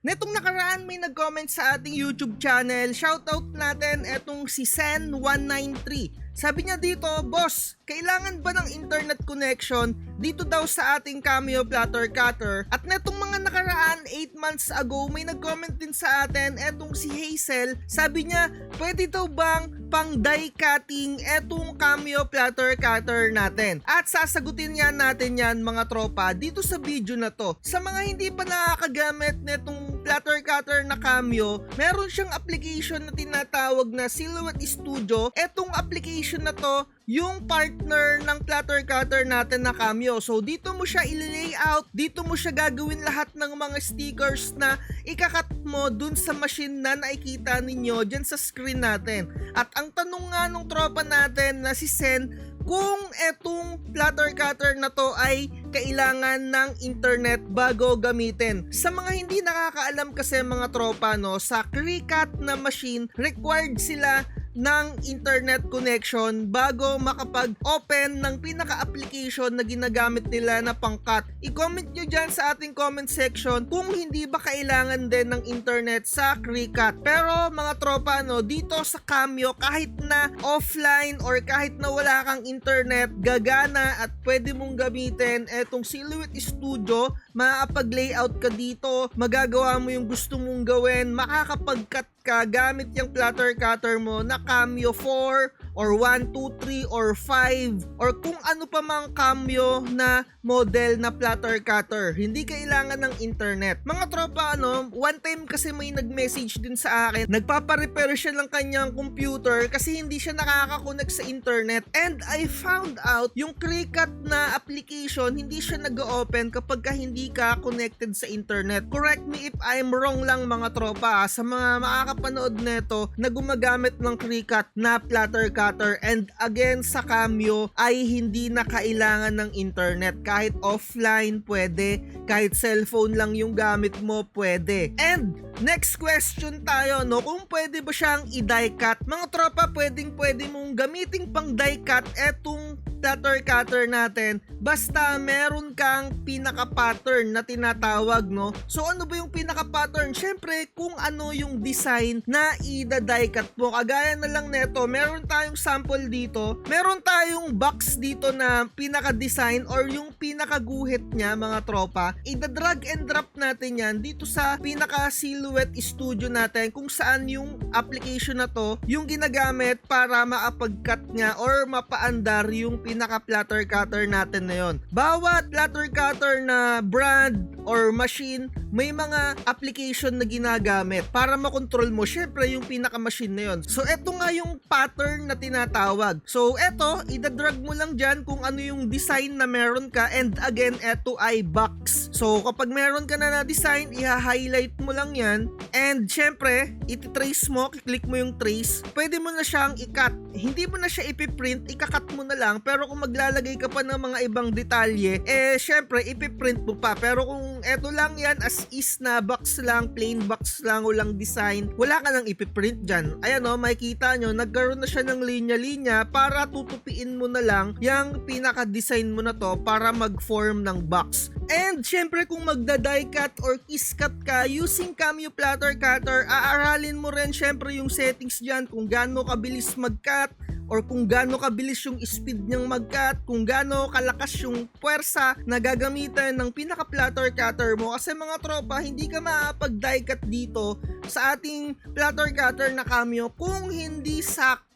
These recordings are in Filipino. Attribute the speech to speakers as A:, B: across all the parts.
A: Netong nakaraan may nag-comment sa ating YouTube channel. Shoutout natin etong si Sen193. Sabi niya dito, boss, kailangan ba ng internet connection dito daw sa ating Cameo Platter Cutter? At netong mga nakaraan 8 months ago may nag-comment din sa atin etong si Hazel. Sabi niya, pwede daw bang pang die cutting etong Cameo Platter Cutter natin? At sasagutin yan natin yan mga tropa dito sa video na to. Sa mga hindi pa nakakagamit netong platter cutter na Cameo, meron siyang application na tinatawag na Silhouette Studio. Etong application na to, yung partner ng platter cutter natin na Cameo. So dito mo siya i-layout, dito mo siya gagawin lahat ng mga stickers na ikakat mo dun sa machine na nakikita ninyo dyan sa screen natin. At ang tanong nga nung tropa natin na si Sen, kung etong platter cutter na to ay kailangan ng internet bago gamitin. Sa mga hindi nakakaalam kasi mga tropa, no, sa Cricut na machine, required sila ng internet connection bago makapag-open ng pinaka-application na ginagamit nila na pang-cut. I-comment nyo dyan sa ating comment section kung hindi ba kailangan din ng internet sa Cricut. Pero mga tropa, no, dito sa Cameo, kahit na offline or kahit na wala kang internet, gagana at pwede mong gamitin etong Silhouette Studio. Makakapag-layout ka dito, magagawa mo yung gusto mong gawin, makakapag-cut ka gamit yung platter cutter mo na Cameo 4 or 1, 2, 3 or 5 or kung ano pa mang Cameo na model na platter cutter. Hindi kailangan ng internet. Mga tropa, ano, one time kasi may nag-message din sa akin, nagpapa-repair siya ng kanyang computer kasi hindi siya nakaka-connect sa internet, and I found out yung Cricut na application hindi siya nag-open kapag hindi ka connected sa internet. Correct me if I'm wrong lang mga tropa, sa mga makakapanood neto na gumagamit ng Cricut na platter cutter. And again, sa Cameo ay hindi na kailangan ng internet. Kahit offline pwede, kahit cellphone lang yung gamit mo pwede. And next question tayo, no, kung pwede ba siyang i-die cut? Mga tropa, pwede mong gamitin pang die cut etong platter cutter natin basta meron kang pinaka-pattern na tinatawag, no? So ano ba yung pinaka-pattern? Syempre kung ano yung design na i-die cut mo. Kagaya na lang neto, meron tayong sample dito, meron tayong box dito na pinaka-design or yung pinaka-guhit niya mga tropa. I-drag and drop natin yan dito sa pinaka-Silhouette Studio natin kung saan yung application na to yung ginagamit para makapag-cut niya or mapaandar yung pinaka-platter cutter natin na yon. Bawat platter cutter na brand or machine, may mga application na ginagamit para makontrol mo syempre yung pinaka-machine na yon. So eto nga yung pattern na tinatawag. So eto, idadrag mo lang dyan kung ano yung design na meron ka, and again, eto ay box. So kapag meron ka na design, i-highlight mo lang yan, and syempre, iti-trace mo, kiklik mo yung trace, pwede mo na siyang i-cut. Hindi mo na siya ipiprint, ikakat mo na lang, pero kung maglalagay ka pa ng mga ibang detalye, syempre, ipiprint mo pa. Pero kung eto lang yan, as is na box lang, plain box lang, walang design, wala ka nang ipiprint dyan. Ayan o, makikita nyo, nagkaroon na siya ng linya-linya para tutupiin mo na lang yung pinaka-design mo na to para mag-form ng box. And syempre kung magda-die cut or kiss cut ka using Cameo Platter Cutter, aaralin mo rin syempre yung settings dyan, kung gaano kabilis mag-cut or kung gaano kabilis yung speed niyang mag-cut, kung gaano kalakas yung puwersa na gagamitan ng pinaka-platter cutter mo. Kasi mga tropa, hindi ka makapag-die cut dito sa ating platter cutter na Cameo kung hindi sakto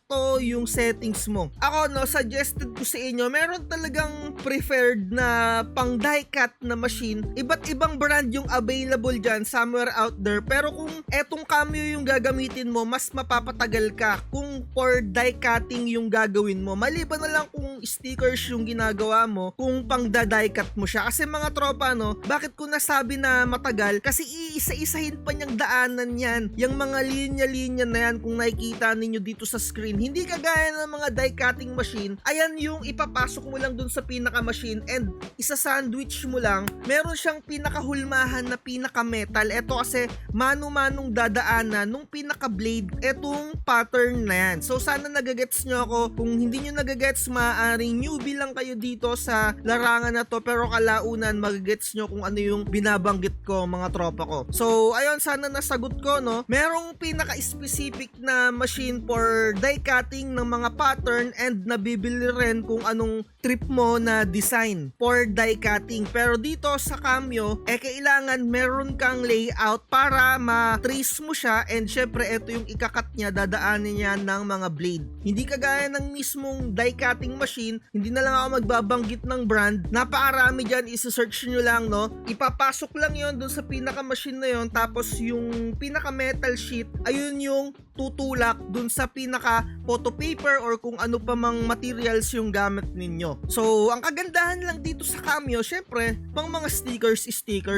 A: yung settings mo. Ako, no, suggested ko sa inyo, meron talagang preferred na pang die cut na machine. Iba't ibang brand yung available dyan somewhere out there. Pero kung etong Cameo yung gagamitin mo, mas mapapatagal ka kung for die cutting yung gagawin mo. Maliban na lang kung stickers yung ginagawa mo, kung pang die cut mo siya. Kasi mga tropa, no, bakit ko nasabi na matagal? Kasi iisa-isahin pa niyang daanan yan. Yung mga linya-linya na yan, kung nakikita ninyo dito sa screen, machine. Hindi kagaya ng mga die cutting machine, ayan yung ipapasok mo lang dun sa pinaka machine and isa-sandwich mo lang. Meron siyang pinakahulmahan na pinaka metal. Ito kasi mano-manong dadaanan nung pinaka blade etong pattern na yan. So sana nagagets nyo ako. Kung hindi nyo nagagets, maaaring newbie lang kayo dito sa larangan na to, pero kalaunan magagets nyo kung ano yung binabanggit ko mga tropa ko. So ayun, sana nasagot ko, no? Merong pinaka-specific na machine for die cutting ng mga pattern and nabibili rin kung anong trip mo na design for die cutting. Pero dito sa Cameo, kailangan meron kang layout para ma-trace mo siya, and syempre ito yung ikakat niya, dadaanin niya ng mga blade. Hindi kagaya ng mismong die cutting machine, hindi na lang ako magbabanggit ng brand. Napakarami dyan, isa-search nyo lang, no? Ipapasok lang yon dun sa pinaka-machine na yon, tapos yung pinaka-metal sheet, ayun yung tutulak dun sa pinaka-photo paper or kung ano pa mang materials yung gamit ninyo. So, ang kagandahan lang dito sa Cameo, syempre, pang mga stickers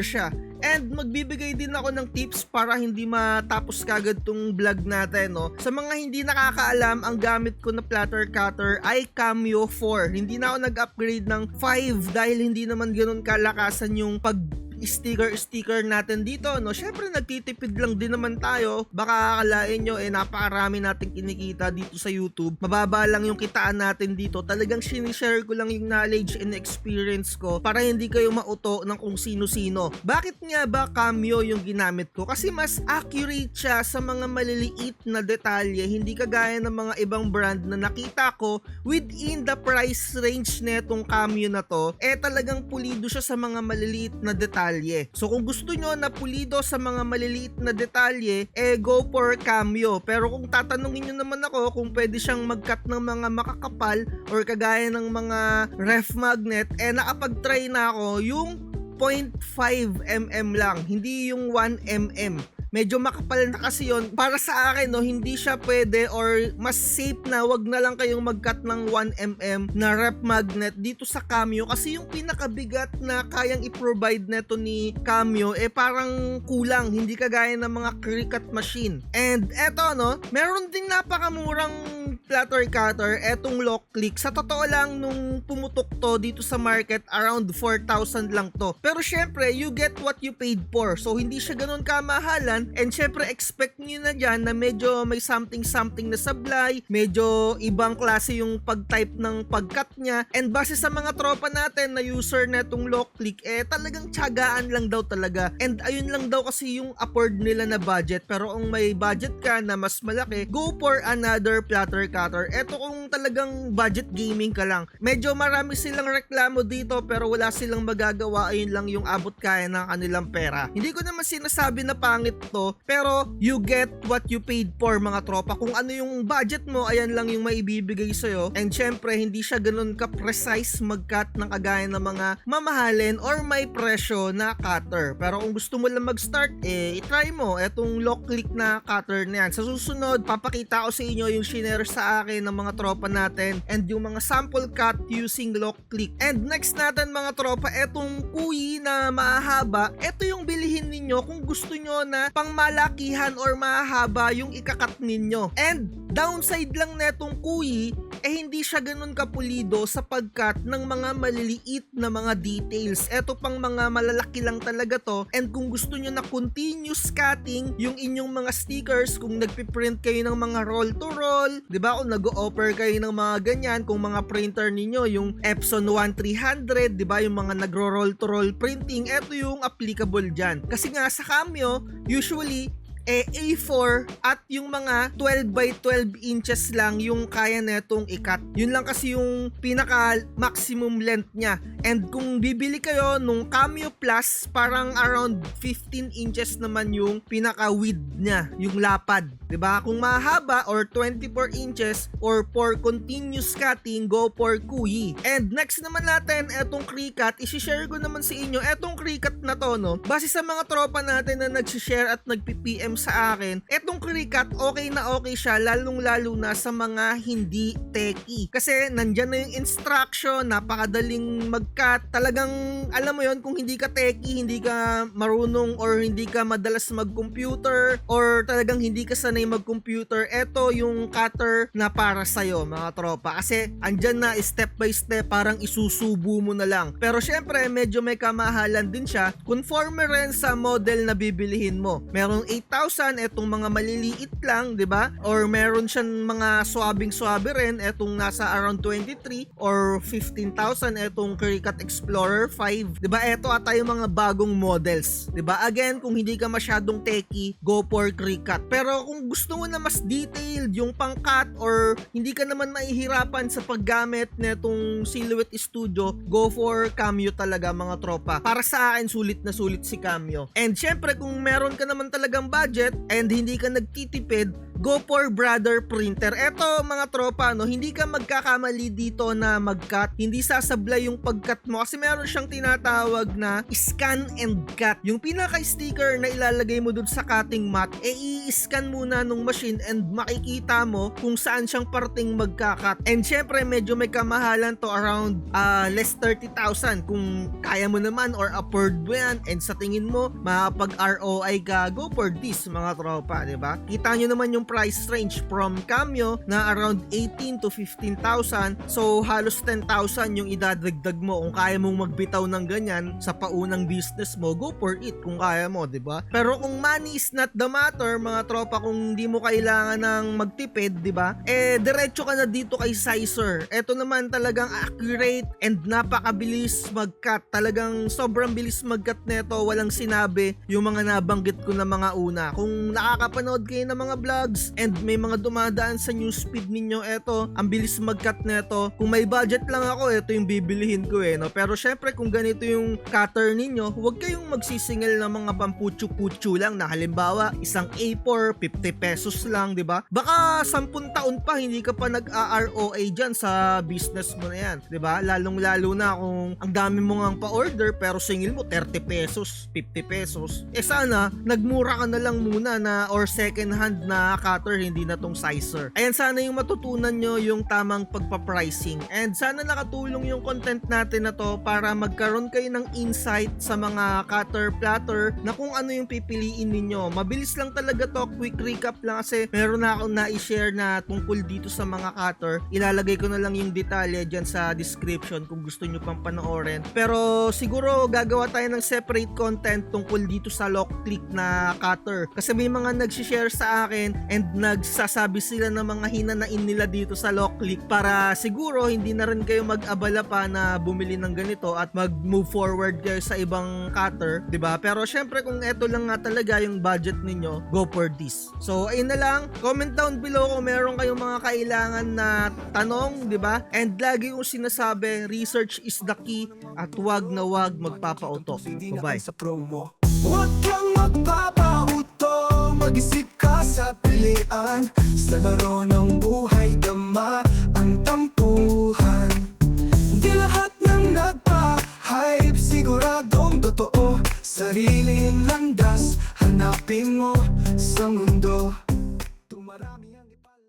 A: siya. And magbibigay din ako ng tips para hindi matapos kagad tong vlog natin, no? Sa mga hindi nakakaalam, ang gamit ko na platter cutter ay Cameo 4. Hindi na ako nag-upgrade ng 5 dahil hindi naman ganun kalakasan yung sticker natin dito, no? Syempre nagtitipid lang din naman tayo. Baka akalain nyo napakarami nating kinikita dito sa YouTube. Mababa lang yung kitaan natin dito. Talagang sinishare ko lang yung knowledge and experience ko para hindi kayo mauto ng kung sino-sino. Bakit nga ba Cameo yung ginamit ko? Kasi mas accurate siya sa mga maliliit na detalye. Hindi kagaya ng mga ibang brand na nakita ko within the price range netong Cameo na to, talagang pulido siya sa mga maliliit na detalye. So kung gusto nyo na pulido sa mga maliliit na detalye, go for Cameo. Pero kung tatanungin nyo naman ako kung pwede siyang mag-cut ng mga makakapal or kagaya ng mga ref magnet, nakapag-try na ako yung 0.5mm lang, hindi yung 1mm. Medyo makapal na kasi yon. Para sa akin, no, hindi siya pwede or mas safe na wag na lang kayong mag-cut ng 1mm na rep magnet dito sa Cameo, kasi yung pinakabigat na kayang i-provide neto ni Cameo parang kulang, hindi kagaya ng mga Cricut machine. And eto, no, meron ding napakamurang platter cutter, etong lock click. Sa totoo lang, nung pumutok to dito sa market, around 4,000 lang to. Pero syempre, you get what you paid for. So hindi siya ganun kamahalan. And syempre, expect nyo na dyan na medyo may something na sablay, medyo ibang klase yung pag-type ng pag-cut niya. And base sa mga tropa natin na user na itong lock click, talagang tiyagaan lang daw talaga. And ayun lang daw kasi yung afford nila na budget. Pero kung may budget ka na mas malaki, go for another platter cutter. Eto kung talagang budget gaming ka lang. Medyo marami silang reklamo dito pero wala silang magagawa. Ayun lang yung abot kaya ng kanilang pera. Hindi ko naman sinasabi na pangit to, pero you get what you paid for, mga tropa. Kung ano yung budget mo, ayan lang yung maibibigay sa'yo. And syempre, hindi siya ganun ka-precise mag-cut ng kagaya ng mga mamahalin or may presyo na cutter. Pero kung gusto mo lang mag-start, i-try mo etong lock click na cutter na yan. Sa susunod, papakita ko sa inyo yung shinare sa akin ng mga tropa natin and yung mga sample cut using lock click. And next natin, mga tropa, etong kuyi na mahaba, eto yung bilihin ninyo kung gusto nyo na pang malakihan or mahaba yung ikakat ninyo. And downside lang netong kuyi, hindi siya ganun kapulido sa pagkat ng mga maliliit na mga details. Eto pang mga malalaki lang talaga to. And kung gusto nyo na continuous cutting yung inyong mga stickers, kung nagpiprint kayo ng mga roll to roll, di ba, kung nag-offer kayo ng mga ganyan, kung mga printer ninyo yung Epson 1300, di ba, yung mga nagro-roll to roll printing, eto yung applicable dyan. Kasi nga sa Cameo, usually A4 at yung mga 12 by 12 inches lang yung kaya netong i-cut. Yun lang kasi yung pinaka maximum length niya. And kung bibili kayo nung Cameo Plus, parang around 15 inches naman yung pinaka width niya, yung lapad. 'Di ba? Kung mahaba or 24 inches or for continuous cutting, go for kuyi. And next naman natin, etong Cricut, i-share ko naman sa inyo etong Cricut na to, no. Base sa mga tropa natin na nag-share at nagpi-PM sa akin, etong Cricut okay na okay siya, lalong-lalo na sa mga hindi techie. Kasi nandyan na yung instruction, napakadaling mag-cut. Talagang alam mo yon, kung hindi ka techie, hindi ka marunong or hindi ka madalas mag-computer or talagang hindi ka sanay mag-computer, eto yung cutter na para sa'yo mga tropa. Kasi andyan na step by step, parang isusubo mo na lang. Pero syempre medyo may kamahalan din siya, conforme rin sa model na bibilihin mo. Meron 8,000 etong mga maliliit lang, 'di ba? Or meron siyang mga swabing-swabe rin etong nasa around 23 or 15,000 etong Cricut Explorer 5. 'Di ba? Eto ata yung mga bagong models, 'di ba? Again, kung hindi ka masyadong techie, go for Cricut. Pero kung gusto mo na mas detailed yung pang-cut or hindi ka naman mahihirapan sa paggamit netong Silhouette Studio, go for Cameo talaga mga tropa. Para sa akin, sulit na sulit si Cameo. And syempre, kung meron ka naman talagang budget and hindi ka nagtitipid, go for Brother Printer. Eto mga tropa, no, hindi ka magkakamali dito na mag-cut. Hindi sasablay yung pag-cut mo kasi meron siyang tinatawag na scan and cut. Yung pinaka-sticker na ilalagay mo dun sa cutting mat, i-scan muna nung machine and makikita mo kung saan siyang parting magka-cut. And syempre, medyo may kamahalan to, around less 30,000. Kung kaya mo naman or upward mo yan and sa tingin mo makapag-ROI ka, go for this mga tropa, diba? Kita nyo naman yung price range from Cameo na around 18 to 15,000. So halos 10,000 yung idadagdag mo kung kaya mong magbitaw ng ganyan sa paunang business mo, go for it kung kaya mo, 'di ba? Pero kung money is not the matter, mga tropa, kung hindi mo kailangan ng magtipid, 'di ba? Diretso ka na dito kay Sizer. Ito naman talagang accurate and napakabilis mag-cut. Talagang sobrang bilis mag-cut nito, walang sinabi yung mga nabanggit ko na mga una. Kung nakakapanood kayo ng mga vlogs and may mga dumadaan sa newsfeed ninyo, eto, ang bilis mag-cut neto. Kung may budget lang ako, eto yung bibilihin ko no? Pero syempre, kung ganito yung cutter ninyo, huwag kayong magsisingil ng mga pamputsu-putsu lang na halimbawa, isang A4, 50 pesos lang, di ba? Baka 10 taon pa, hindi ka pa nag-ROA dyan sa business mo na yan, di ba? Lalong-lalo na kung ang dami mo ngang pa-order, pero singil mo 30 pesos, 50 pesos. Sana, nagmura ka na lang muna na or second hand na cutter, hindi na tong Sizer. Ayan, sana yung matutunan nyo yung tamang pagpa-pricing. And sana nakatulong yung content natin na to para magkaroon kayo ng insight sa mga cutter platter na kung ano yung pipiliin ninyo. Mabilis lang talaga to, quick recap lang kasi meron na akong na-share na tungkol dito sa mga cutter. Ilalagay ko na lang yung detalye dyan sa description kung gusto nyo pang panoorin. Pero siguro gagawa tayo ng separate content tungkol dito sa lock click na cutter. Kasi may mga nag-share sa akin and nagsasabi sila ng mga hinanain nila dito sa lock click para siguro hindi na rin kayo mag-abala pa na bumili ng ganito at mag-move forward kayo sa ibang cutter, 'di ba? Pero syempre, kung eto lang nga talaga yung budget ninyo, go for this. So ayun na lang, comment down below kung meron kayong mga kailangan na tanong, 'di ba? And lagi kong sinasabi, research is the key at wag na wag magpapauto. Bye-bye.
B: Huwag kang magpapauto, mag-isip ka sa pilian. Sa laro ng buhay, dama ang tampuhan. Di lahat ng nagpa-hype, siguradong totoo. Sariling landas, hanapin mo sa mundo. Tumarami ang ipal